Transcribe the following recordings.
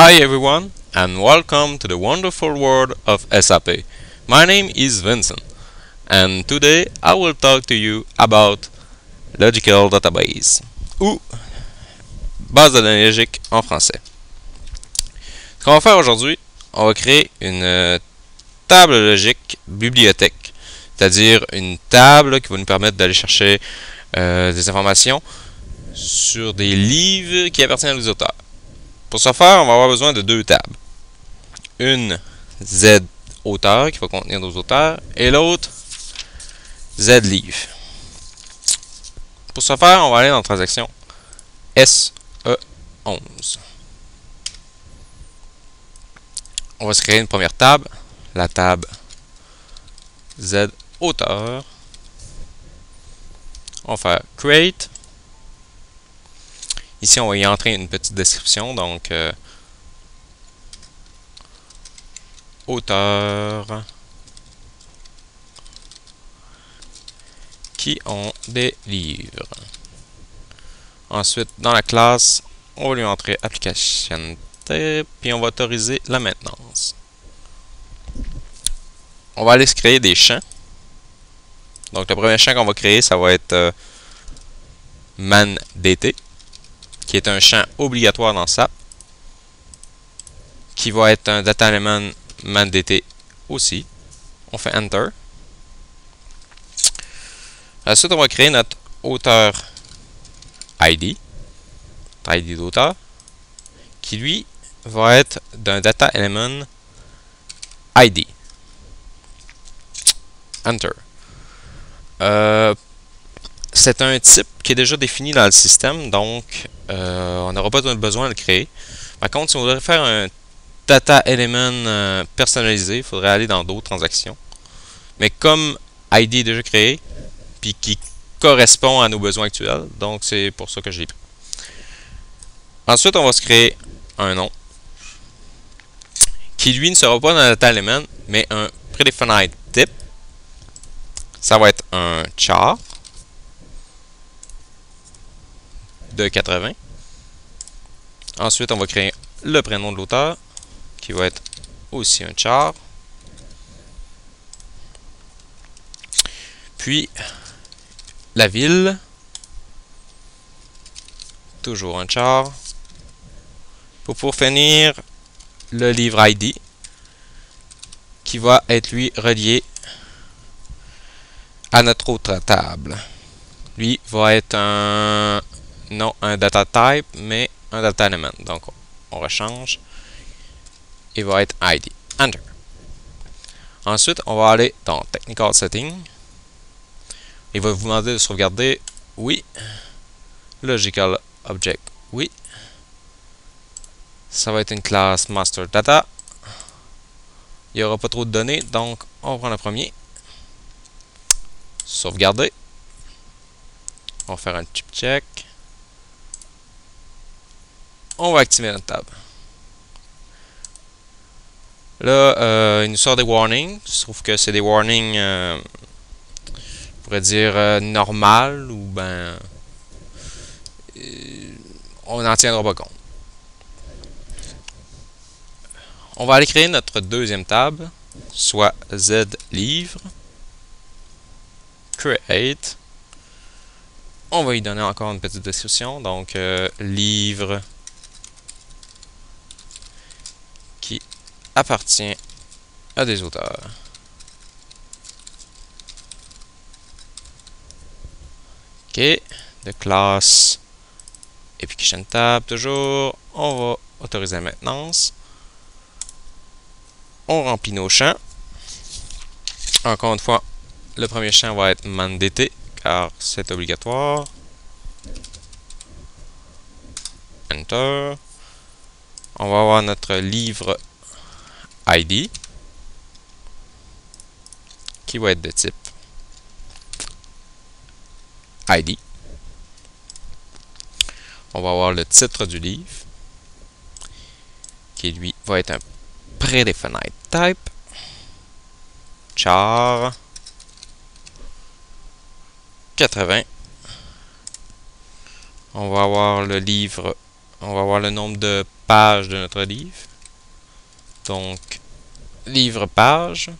Hi everyone, and welcome to the wonderful world of SAP. My name is Vincent, and today I will talk to you about Logical Database, ou base de données logique en français. Ce qu'on va faire aujourd'hui, on va créer une table logique bibliothèque, c'est-à-dire une table qui va nous permettre d'aller chercher des informations sur des livres qui appartiennent aux auteurs. Pour ce faire, on va avoir besoin de deux tables. Une Z auteur qui va contenir nos auteurs et l'autre Z livre. Pour ce faire, on va aller dans la transaction SE11. On va se créer une première table, la table Z auteur. On va faire create. Ici, on va y entrer une petite description, donc auteurs qui ont des livres. Ensuite, dans la classe, on va lui entrer application type, puis on va autoriser la maintenance. On va aller se créer des champs. Donc, le premier champ qu'on va créer, ça va être manDT, qui est un champ obligatoire dans SAP, qui va être un data element manDT aussi. On fait Enter. Ensuite, on va créer notre auteur ID, ID d'auteur, qui lui va être d'un data element ID. Enter. C'est un type qui est déjà défini dans le système, donc on n'aura pas besoin de le créer. Par contre, si on voudrait faire un data element personnalisé, il faudrait aller dans d'autres transactions. Mais comme ID est déjà créé, puis qui correspond à nos besoins actuels, donc c'est pour ça que je l'ai pris. Ensuite, on va se créer un nom qui lui ne sera pas dans le data element, mais un predefined type. Ça va être un char de 80. Ensuite, on va créer le prénom de l'auteur qui va être aussi un char. Puis la ville, toujours un char. Pour finir, le livre ID qui va être lui relié à notre autre table. Lui va être non un data type, mais un data element. Donc on rechange. Il va être ID. Enter. Ensuite, on va aller dans Technical Setting. Il va vous demander de sauvegarder. Oui. Logical Object. Oui. Ça va être une classe Master Data. Il n'y aura pas trop de données, donc on prend le premier. Sauvegarder. On va faire un chip check. On va activer notre table. Là, il nous sort des warnings. Je trouve que c'est des warnings, on pourrait dire normal ou ben on n'en tiendra pas compte. On va aller créer notre deuxième table, soit Z livre. Create. On va y donner encore une petite description, donc livre qui appartient à des auteurs. Ok, de classe application tab toujours. On va autoriser la maintenance. On remplit nos champs. Encore une fois, le premier champ va être manDT car c'est obligatoire. Enter. On va avoir notre livre ID qui va être de type ID. On va avoir le titre du livre qui lui va être un predefined type. Char 80. On va avoir le livre, on va avoir le nombre de page de notre livre. Donc, livre page.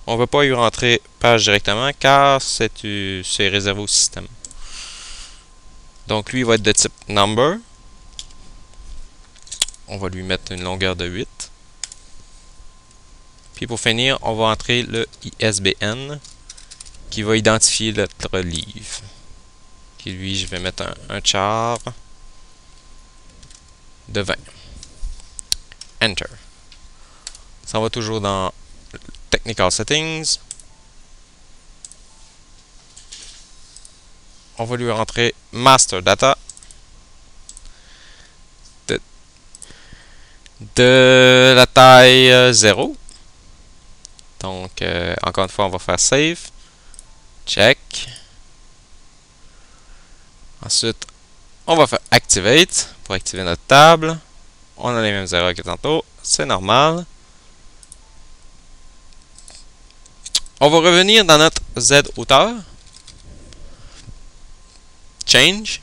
On ne va pas y rentrer page directement car c'est réservé au système. Donc, lui, il va être de type number. On va lui mettre une longueur de 8. Puis pour finir, on va entrer le ISBN qui va identifier notre livre. Qui lui, je vais mettre un char de 20. Enter. Ça va toujours dans Technical Settings. On va lui rentrer Master Data de la taille 0. Donc, encore une fois, on va faire Save. Check. Ensuite, on va faire Activate pour activer notre table. On a les mêmes erreurs que tantôt. C'est normal. On va revenir dans notre Z auteur. Change.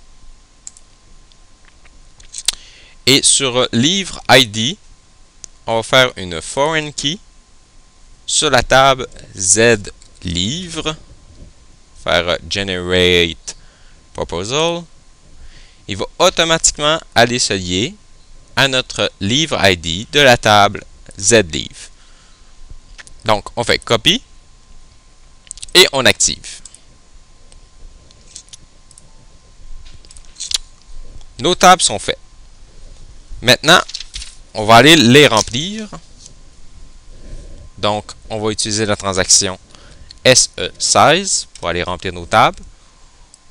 Et sur livre ID, on va faire une foreign key sur la table Z livre. Faire generate proposal. Il va automatiquement aller se lier à notre livre ID de la table Z livre. Donc, on fait copy et on active. Nos tables sont faites. Maintenant, on va aller les remplir. Donc, on va utiliser la transaction SE16 pour aller remplir nos tables.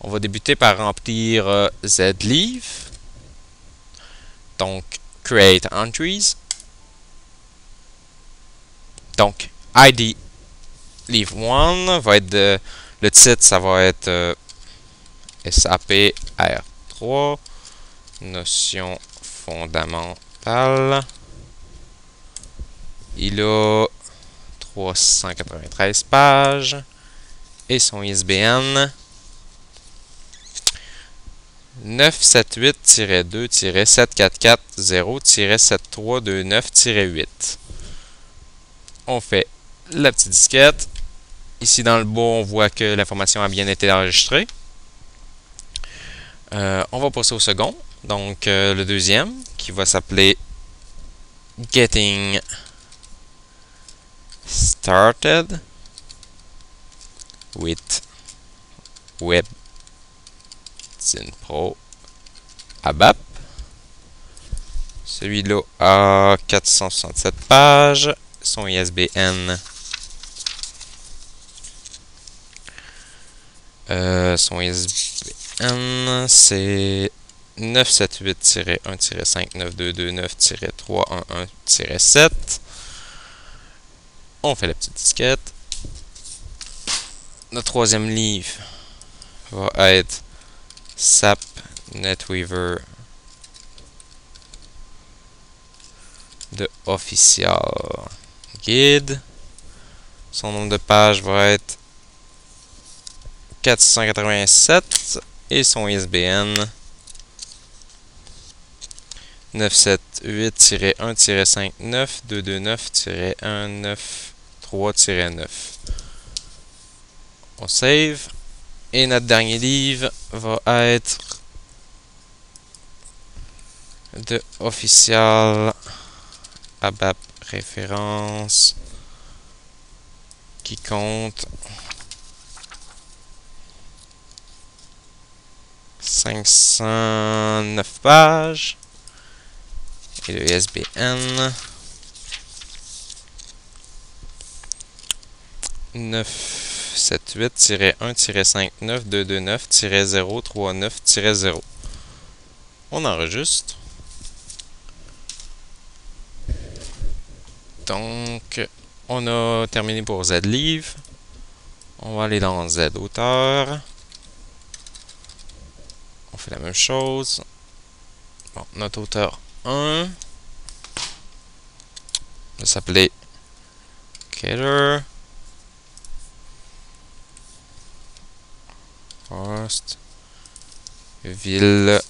On va débuter par remplir ZLeave. Donc, Create Entries. Donc, ID Leave 1 va être le titre, ça va être SAP R3. Notion fondamentale. Il a 393 pages. Et son ISBN 978-2-7440-7329-8. On fait la petite disquette. Ici dans le bas, on voit que l'information a bien été enregistrée. On va passer au second. Donc, le deuxième, qui va s'appeler Getting Started with Web Pro ABAP. Celui-là a 467 pages. Son ISBN. C'est 978-1-5-922-9-311-7. On fait la petite disquette. Notre troisième livre va être SAP NetWeaver de Official Guide. Son nombre de pages va être 487 et son ISBN 978-1-5-922-9-3-9. On save. Et notre dernier livre va être de Official ABAP référence qui compte 509 pages et le ISBN 978-1-5-922-9-039-0. On enregistre. Donc, on a terminé pour ZLeave. On va aller dans Z auteur. On fait la même chose. Bon, notre auteur 1 va s'appeler Keller. Post. Ville.